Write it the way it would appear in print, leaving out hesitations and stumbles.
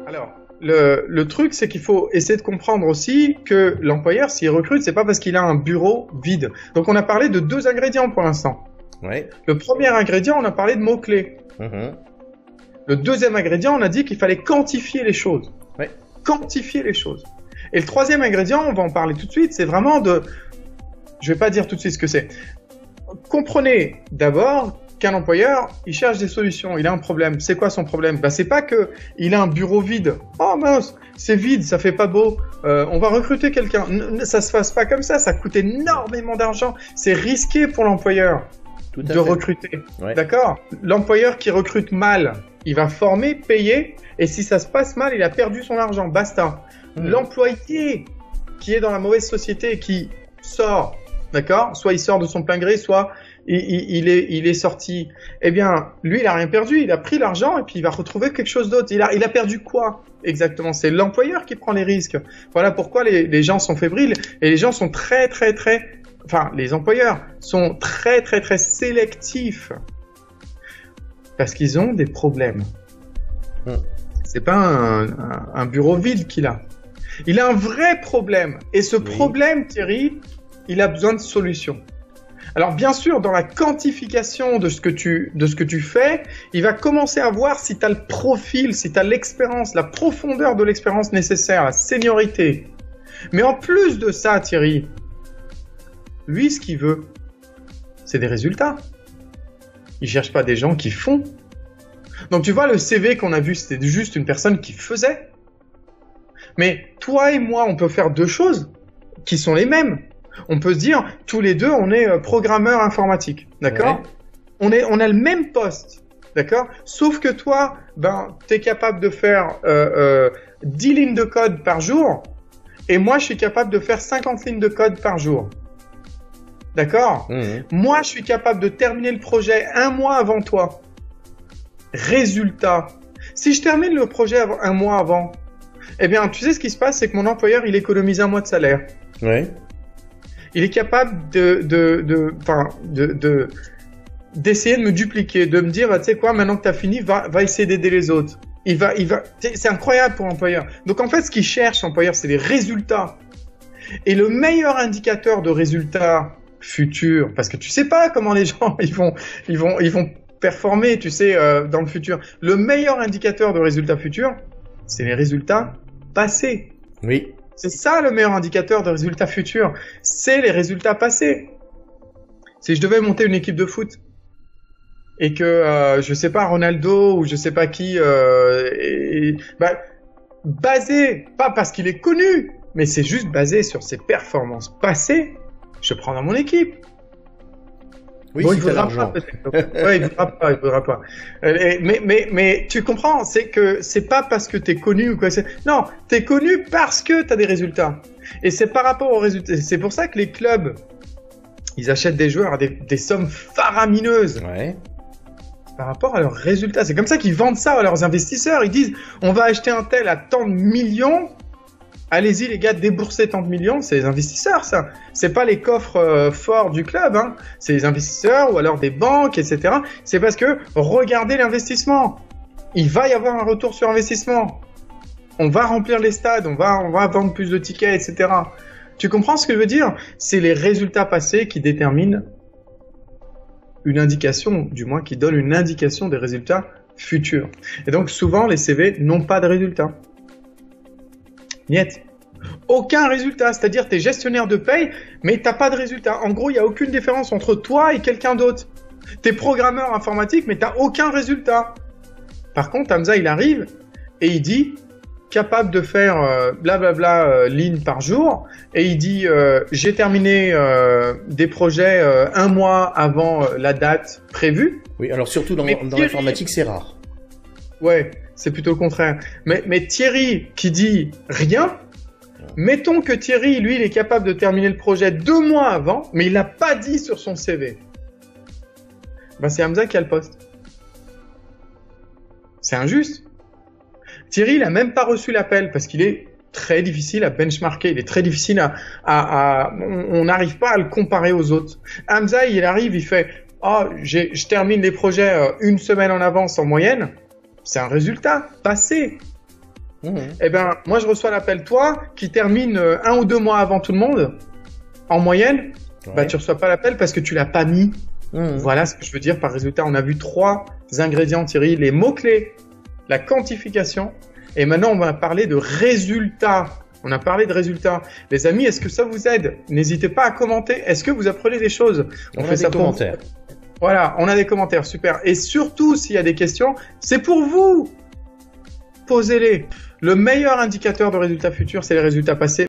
Alors, le truc, c'est qu'il faut essayer de comprendre aussi que l'employeur, s'il recrute, c'est pas parce qu'il a un bureau vide. Donc, on a parlé de 2 ingrédients pour l'instant. Ouais. Le premier ingrédient, on a parlé de mots-clés. Le deuxième ingrédient, on a dit qu'il fallait quantifier les choses. Ouais. Quantifier les choses. Et le troisième ingrédient, on va en parler tout de suite, c'est vraiment de... Je vais pas dire tout de suite ce que c'est. Comprenez d'abord qu'un employeur, il cherche des solutions, il a un problème. C'est quoi son problème? C'est pas que il a un bureau vide. Oh mince, c'est vide, ça fait pas beau. On va recruter quelqu'un. Ça se passe pas comme ça coûte énormément d'argent. C'est risqué pour l'employeur de recruter. Ouais. D'accord? L'employeur qui recrute mal, il va former, payer, et si ça se passe mal, il a perdu son argent. Basta. L'employé qui est dans la mauvaise société, qui sort, d'accord? Soit il sort de son plein gré, soit il est sorti. Eh bien, lui, il a rien perdu. Il a pris l'argent et puis il va retrouver quelque chose d'autre. Il a perdu quoi? Exactement. C'est l'employeur qui prend les risques. Voilà pourquoi les gens sont fébriles et les gens sont les employeurs sont très sélectifs parce qu'ils ont des problèmes. C'est pas un bureau vide qu'il a. Il a un vrai problème. Et ce problème, Thierry, il a besoin de solutions. Alors bien sûr, dans la quantification de ce que tu fais, il va commencer à voir si tu as le profil, si tu as l'expérience, la profondeur de l'expérience nécessaire, la seniorité. Mais en plus de ça, Thierry, lui, ce qu'il veut, c'est des résultats. Il cherche pas des gens qui font. Donc tu vois, le CV qu'on a vu, c'était juste une personne qui faisait. Mais toi et moi, on peut faire 2 choses qui sont les mêmes. On peut se dire, tous les deux, on est programmeur informatique, d'accord? Ouais. On a le même poste, d'accord? Sauf que toi, t'es capable de faire 10 lignes de code par jour, et moi, je suis capable de faire 50 lignes de code par jour. D'accord? Moi, je suis capable de terminer le projet 1 mois avant toi. Résultat. Si je termine le projet 1 mois avant, eh bien, tu sais ce qui se passe, c'est que mon employeur, il économise 1 mois de salaire. Ouais. Il est capable d'essayer de me dupliquer, de me dire, tu sais quoi, maintenant que tu as fini, va essayer d'aider les autres. C'est incroyable pour l'employeur. Donc, en fait, ce qu'il cherche, l'employeur, c'est les résultats. Et le meilleur indicateur de résultats futurs, parce que tu sais pas comment les gens, ils vont performer, tu sais, dans le futur. Le meilleur indicateur de résultats futurs, c'est les résultats passés. Oui. C'est ça le meilleur indicateur de résultats futurs. C'est les résultats passés. Si je devais monter une équipe de foot et que, je sais pas, Ronaldo ou je sais pas qui, basé, pas parce qu'il est connu, mais c'est juste basé sur ses performances passées, je prends dans mon équipe. Oui, bon, il voudra pas, peut-être. Ouais, il voudra pas. Mais tu comprends, c'est que c'est pas parce que t'es connu ou quoi. Non, t'es connu parce que t'as des résultats. Et c'est par rapport aux résultats. C'est pour ça que les clubs, ils achètent des joueurs à des sommes faramineuses. Ouais. Par rapport à leurs résultats. C'est comme ça qu'ils vendent ça à leurs investisseurs. Ils disent, on va acheter un tel à tant de millions. Allez-y les gars, déboursez tant de millions, c'est les investisseurs ça. C'est pas les coffres forts du club, hein. C'est les investisseurs ou alors des banques, etc. C'est parce que regardez l'investissement. Il va y avoir un retour sur investissement. On va remplir les stades, on va vendre plus de tickets, etc. Tu comprends ce que je veux dire? C'est les résultats passés qui déterminent une indication, du moins qui donnent une indication des résultats futurs. Et donc souvent les CV n'ont pas de résultats. Niet. Aucun résultat, c'est-à-dire tu es gestionnaire de paye, mais t'as pas de résultat. En gros, il n'y a aucune différence entre toi et quelqu'un d'autre. Tu es programmeur informatique, mais t'as aucun résultat. Par contre, Hamza, il arrive et il dit capable de faire blablabla lignes par jour, et il dit j'ai terminé des projets 1 mois avant la date prévue. Oui, alors surtout dans l'informatique, c'est rare. Ouais. C'est plutôt le contraire. Mais Thierry qui dit rien, mettons que Thierry, lui, il est capable de terminer le projet 2 mois avant, mais il l'a pas dit sur son CV. C'est Hamza qui a le poste. C'est injuste. Thierry, il a même pas reçu l'appel parce qu'il est très difficile à benchmarker. Il est très difficile on n'arrive pas à le comparer aux autres. Hamza, il arrive, il fait, je termine les projets 1 semaine en avance en moyenne. c'est un résultat passé. Eh ben, moi, je reçois l'appel, toi, qui termine 1 ou 2 mois avant tout le monde, en moyenne, bah, tu reçois pas l'appel parce que tu l'as pas mis. Voilà ce que je veux dire par résultat. On a vu 3 ingrédients, Thierry, les mots-clés, la quantification, et maintenant, on va parler de résultats. On a parlé de résultats. Les amis, est-ce que ça vous aide? N'hésitez pas à commenter. Est-ce que vous apprenez des choses? On fait ça des commentaires. Voilà, on a des commentaires, super. Et surtout, s'il y a des questions, c'est pour vous. Posez-les. Le meilleur indicateur de résultats futurs, c'est les résultats passés.